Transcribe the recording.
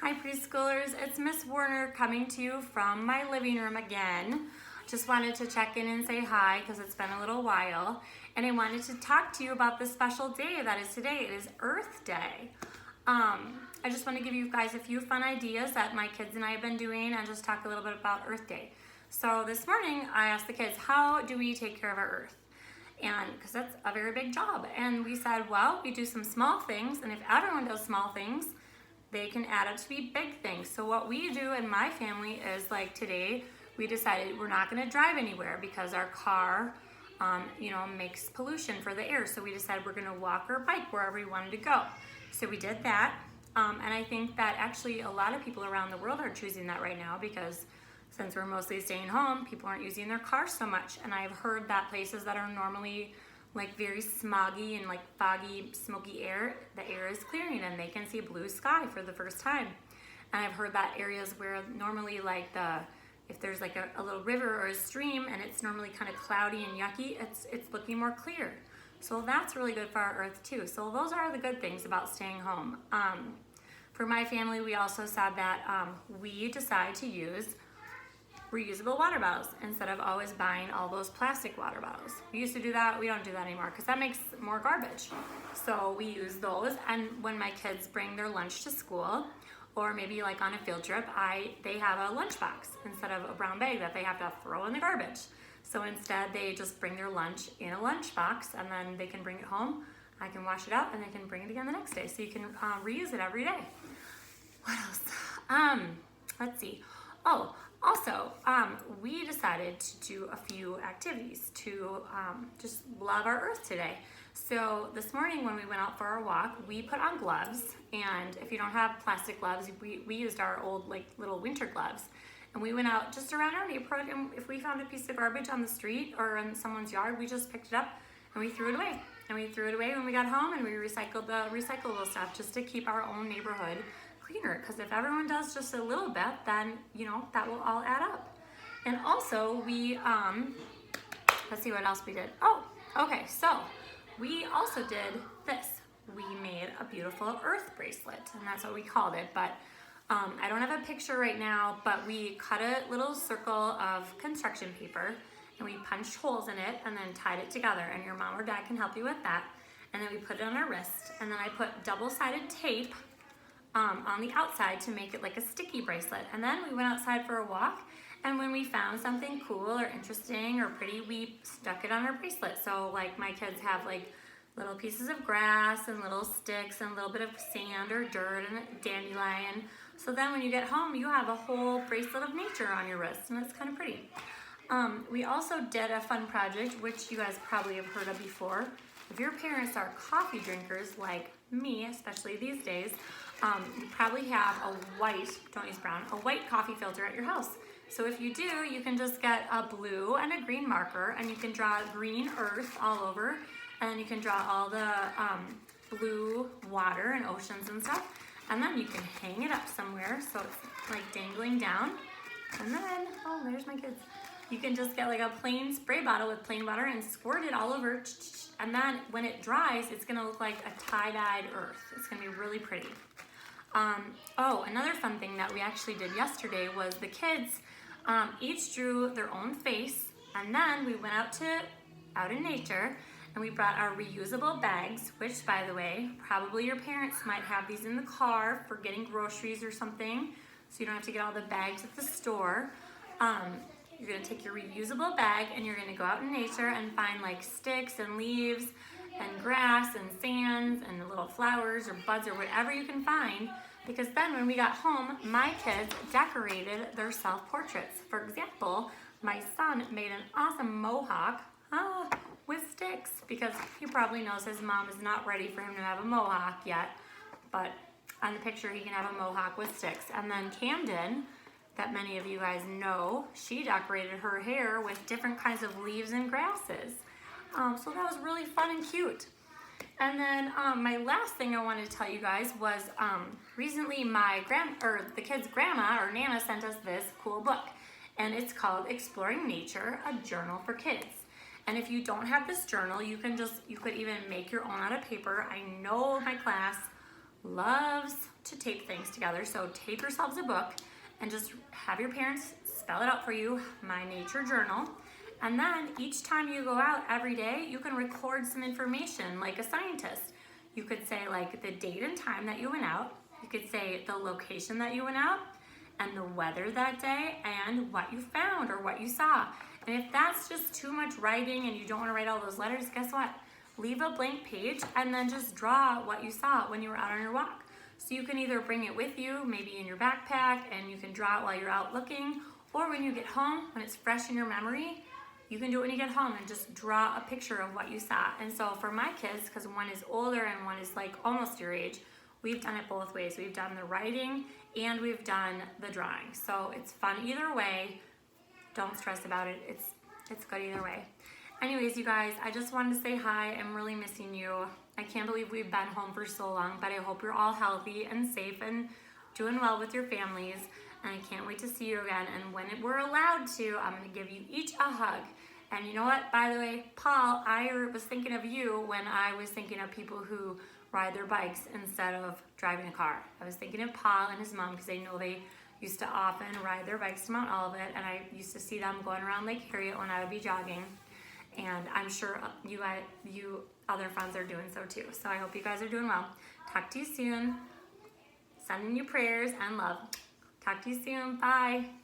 Hi preschoolers, it's Miss Warner coming to you from my living room again. Just wanted to check in and say hi because it's been a little while. And I wanted to talk to you about this special day that is today. It is Earth Day. I just want to give you guys a few fun ideas that my kids and I have been doing and just talk a little bit about Earth Day. So this morning I asked the kids, how do we take care of our Earth? And because that's a very big job. And we said, well, we do some small things, and if everyone does small things, they can add up to be big things. So what we do in my family is, like today, we decided we're not gonna drive anywhere because our car, makes pollution for the air. So we decided we're gonna walk or bike wherever we wanted to go. So we did that. And I think that actually a lot of people around the world are choosing that right now because since we're mostly staying home, people aren't using their cars so much. And I've heard that places that are normally like very smoggy and like foggy, smoky air, the air is clearing and they can see blue sky for the first time. And I've heard that areas where normally like if there's like a little river or a stream and it's normally kind of cloudy and yucky, it's looking more clear. So that's really good for our Earth too. So those are the good things about staying home. For my family, we also said that we decided to use reusable water bottles instead of always buying all those plastic water bottles. We used to do that, we don't do that anymore because that makes more garbage. So we use those, and when my kids bring their lunch to school, or maybe like on a field trip, they have a lunch box instead of a brown bag that they have to throw in the garbage. So instead they just bring their lunch in a lunch box and then they can bring it home. I can wash it out and they can bring it again the next day. So you can reuse it every day. What else? Let's see. Oh, also, we decided to do a few activities to just love our Earth today. So this morning when we went out for our walk, we put on gloves, and if you don't have plastic gloves, we used our old like little winter gloves. And we went out just around our neighborhood, and if we found a piece of garbage on the street or in someone's yard, we just picked it up and we threw it away. And we threw it away when we got home, and we recycled the recyclable stuff just to keep our own neighborhood cleaner, because if everyone does just a little bit, then that will all add up. And also we let's see what else we did. Oh, okay, so we also did this. We made a beautiful Earth bracelet, and that's what we called it, but I don't have a picture right now, but we cut a little circle of construction paper and we punched holes in it and then tied it together, and your mom or dad can help you with that. And then we put it on our wrist, and then I put double-sided tape on the outside to make it like a sticky bracelet. And then we went outside for a walk, and when we found something cool or interesting or pretty, we stuck it on our bracelet. So like my kids have like little pieces of grass and little sticks and a little bit of sand or dirt and a dandelion. So then when you get home, you have a whole bracelet of nature on your wrist, and it's kind of pretty. We also did a fun project, which you guys probably have heard of before. If your parents are coffee drinkers like me, especially these days, you probably have a white, don't use brown, a white coffee filter at your house. So if you do, you can just get a blue and a green marker, and you can draw green earth all over, and then you can draw all the blue water and oceans and stuff, and then you can hang it up somewhere so it's like dangling down. And then, oh, there's my kids. You can just get like a plain spray bottle with plain water and squirt it all over, and then when it dries, it's gonna look like a tie-dyed earth. It's gonna be really pretty. Another fun thing that we actually did yesterday was the kids each drew their own face, and then we went out in nature, and we brought our reusable bags, which, by the way, probably your parents might have these in the car for getting groceries or something, so you don't have to get all the bags at the store. You're gonna take your reusable bag and you're gonna go out in nature and find like sticks and leaves and grass and sands and little flowers or buds or whatever you can find, because then when we got home, my kids decorated their self-portraits. For example, my son made an awesome mohawk with sticks, because he probably knows his mom is not ready for him to have a mohawk yet, but on the picture he can have a mohawk with sticks. And then Camden, that many of you guys know, she decorated her hair with different kinds of leaves and grasses. So that was really fun and cute. And then my last thing I wanted to tell you guys was recently the kids' grandma or Nana sent us this cool book, and it's called Exploring Nature, a Journal for Kids. And if you don't have this journal, you could even make your own out of paper. I know my class loves to tape things together. So tape yourselves a book and just have your parents spell it out for you, My Nature Journal. And then each time you go out every day, you can record some information like a scientist. You could say like the date and time that you went out. You could say the location that you went out and the weather that day and what you found or what you saw. And if that's just too much writing and you don't want to write all those letters, guess what? Leave a blank page and then just draw what you saw when you were out on your walk. So you can either bring it with you, maybe in your backpack, and you can draw it while you're out looking, or when you get home, when it's fresh in your memory, you can do it when you get home and just draw a picture of what you saw. And so for my kids, because one is older and one is like almost your age, we've done it both ways. We've done the writing and we've done the drawing. So it's fun either way. Don't stress about it. It's good either way. Anyways, you guys, I just wanted to say hi. I'm really missing you. I can't believe we've been home for so long, but I hope you're all healthy and safe and doing well with your families. And I can't wait to see you again. And when we're allowed to, I'm going to give you each a hug. And you know what? By the way, Paul, I was thinking of you when I was thinking of people who ride their bikes instead of driving a car. I was thinking of Paul and his mom because I know they used to often ride their bikes to Mount Olivet, and I used to see them going around Lake Harriet when I would be jogging. And I'm sure you other friends are doing so too. So I hope you guys are doing well. Talk to you soon. Sending you prayers and love. Talk to you soon. Bye.